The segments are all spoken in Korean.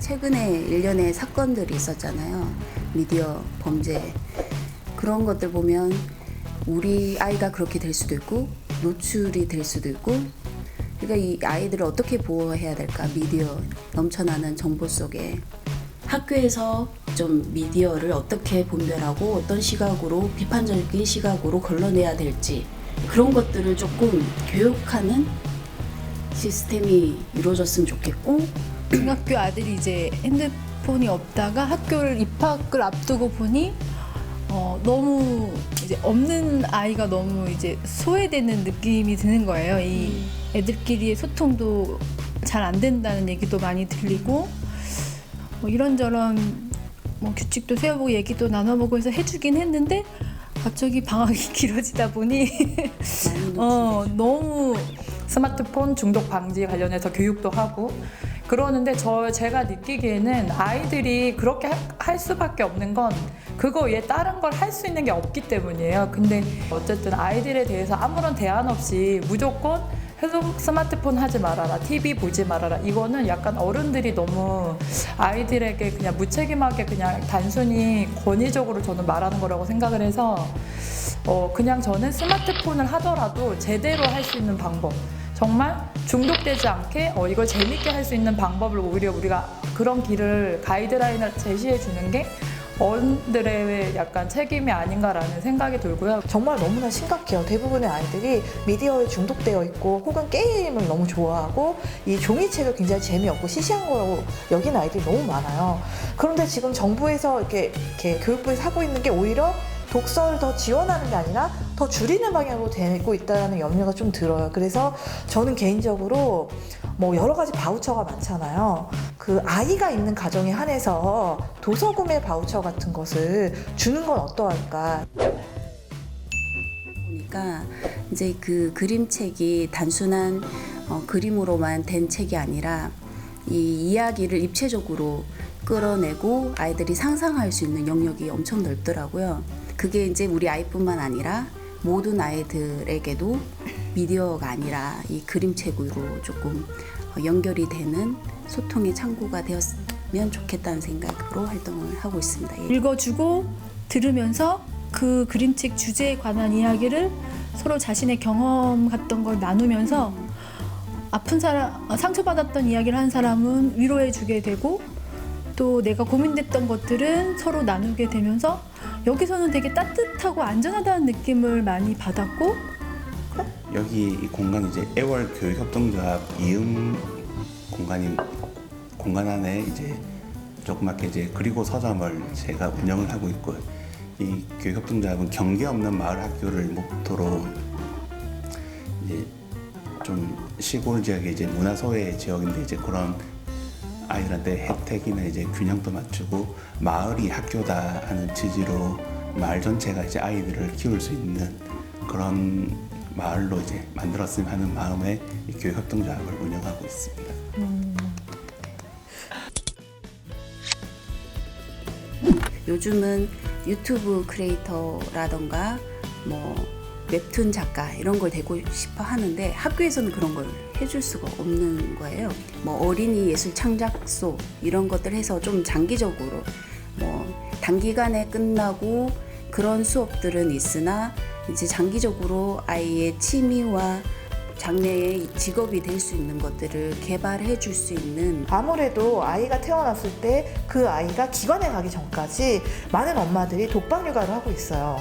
최근에 일련의 사건들이 있었잖아요. 미디어 범죄. 그런 것들 보면 우리 아이가 그렇게 될 수도 있고 노출이 될 수도 있고, 그러니까 이 아이들을 어떻게 보호해야 될까? 미디어 넘쳐나는 정보 속에 학교에서 좀 미디어를 어떻게 분별하고 어떤 시각으로, 비판적인 시각으로 걸러내야 될지, 그런 것들을 조금 교육하는 시스템이 이루어졌으면 좋겠고, 중학교 아들이 이제 핸드폰이 없다가 학교를 입학을 앞두고 보니 너무 이제 없는 아이가 너무 이제 소외되는 느낌이 드는 거예요. 이 애들끼리의 소통도 잘 안 된다는 얘기도 많이 들리고, 뭐 이런저런 뭐 규칙도 세워보고 얘기도 나눠보고 해서 해주긴 했는데, 갑자기 방학이 길어지다 보니 너무 스마트폰 중독 방지 관련해서 교육도 하고 그러는데, 제가 느끼기에는 아이들이 그렇게 할 수밖에 없는 건 그거 외에 다른 걸 할 수 있는 게 없기 때문이에요. 근데 어쨌든 아이들에 대해서 아무런 대안 없이 무조건 계속 스마트폰 하지 말아라, TV 보지 말아라, 이거는 약간 어른들이 너무 아이들에게 그냥 무책임하게 그냥 단순히 권위적으로 저는 말하는 거라고 생각을 해서, 그냥 저는 스마트폰을 하더라도 제대로 할 수 있는 방법, 정말 중독되지 않게 이걸 재밌게 할 수 있는 방법을 오히려 우리가 그런 길을, 가이드라인을 제시해 주는 게 어른들의 약간 책임이 아닌가라는 생각이 들고요. 정말 너무나 심각해요. 대부분의 아이들이 미디어에 중독되어 있고 혹은 게임을 너무 좋아하고 이 종이책을 굉장히 재미없고 시시한 거라고 여기는 아이들이 너무 많아요. 그런데 지금 정부에서 이렇게 교육부에서 하고 있는 게 오히려 독서를 더 지원하는 게 아니라 더 줄이는 방향으로 되고 있다는 염려가 좀 들어요. 그래서 저는 개인적으로 뭐 여러 가지 바우처가 많잖아요. 그 아이가 있는 가정에 한해서 도서 구매 바우처 같은 것을 주는 건 어떠할까? 보니까 이제 그 그림책이 단순한 그림으로만 된 책이 아니라 이 이야기를 입체적으로 끌어내고 아이들이 상상할 수 있는 영역이 엄청 넓더라고요. 그게 이제 우리 아이뿐만 아니라 모든 아이들에게도 미디어가 아니라 이 그림책으로 조금 연결이 되는 소통의 창구가 되었으면 좋겠다는 생각으로 활동을 하고 있습니다. 예. 읽어주고 들으면서 그 그림책 주제에 관한 이야기를 서로 자신의 경험 같던 걸 나누면서 아픈 사람, 상처받았던 이야기를 한 사람은 위로해주게 되고, 또 내가 고민됐던 것들은 서로 나누게 되면서 여기서는 되게 따뜻하고 안전하다는 느낌을 많이 받았고, 여기 이 공간이 이제 애월 교육협동조합 이음 공간 안에 이제 조그맣게 이제 그리고 서점을 제가 운영을 하고 있고, 이 교육협동조합은 경계 없는 마을 학교를 목토로 이제 좀 시골 지역의 이제 문화소외 지역인데, 이제 그런 아이들한테 혜택이나 이제 균형도 맞추고 마을이 학교다 하는 취지로 마을 전체가 이제 아이들을 키울 수 있는 그런 마을로 이제 만들었으면 하는 마음에 이 교육협동조합을 운영하고 있습니다. 요즘은 유튜브 크리에이터라던가 뭐 웹툰 작가 이런 걸 되고 싶어 하는데 학교에서는 그런 걸 해줄 수가 없는 거예요. 뭐 어린이 예술 창작소 이런 것들 해서 좀 장기적으로 뭐 단기간에 끝나고 그런 수업들은 있으나, 이제 장기적으로 아이의 취미와 장래의 직업이 될 수 있는 것들을 개발해 줄 수 있는, 아무래도 아이가 태어났을 때 그 아이가 기관에 가기 전까지 많은 엄마들이 독방 육아를 하고 있어요.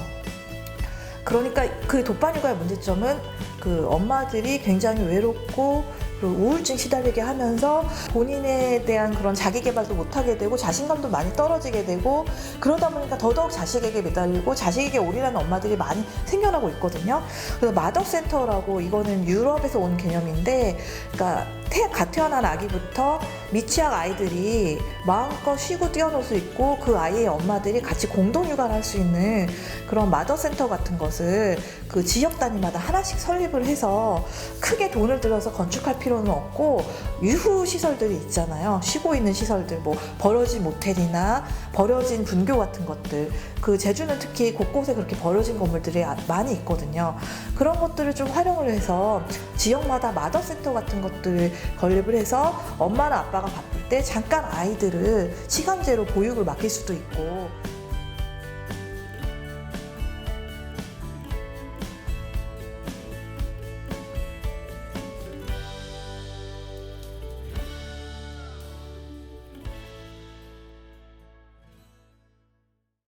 그러니까 그 독방 육아의 문제점은 그 엄마들이 굉장히 외롭고 그리고 우울증 시달리게 하면서 본인에 대한 그런 자기 개발도 못하게 되고 자신감도 많이 떨어지게 되고, 그러다 보니까 더더욱 자식에게 매달리고 자식에게 올인하는 엄마들이 많이 생겨나고 있거든요. 그래서 마더센터라고, 이거는 유럽에서 온 개념인데, 그러니까 갓 태어난 아기부터 미취학 아이들이 마음껏 쉬고 뛰어놀 수 있고 그 아이의 엄마들이 같이 공동 육아를 할 수 있는 그런 마더센터 같은 것을 그 지역 단위마다 하나씩 설립을 해서 크게 돈을 들여서 건축할 필요는 없고, 유후 시설들이 있잖아요. 쉬고 있는 시설들, 뭐 버려진 모텔이나 버려진 분교 같은 것들, 그 제주는 특히 곳곳에 그렇게 버려진 건물들이 많이 있거든요. 그런 것들을 좀 활용을 해서 지역마다 마더센터 같은 것들을 건립을 해서 엄마나 아빠가 바쁠 때 잠깐 아이들을 시간제로 보육을 맡길 수도 있고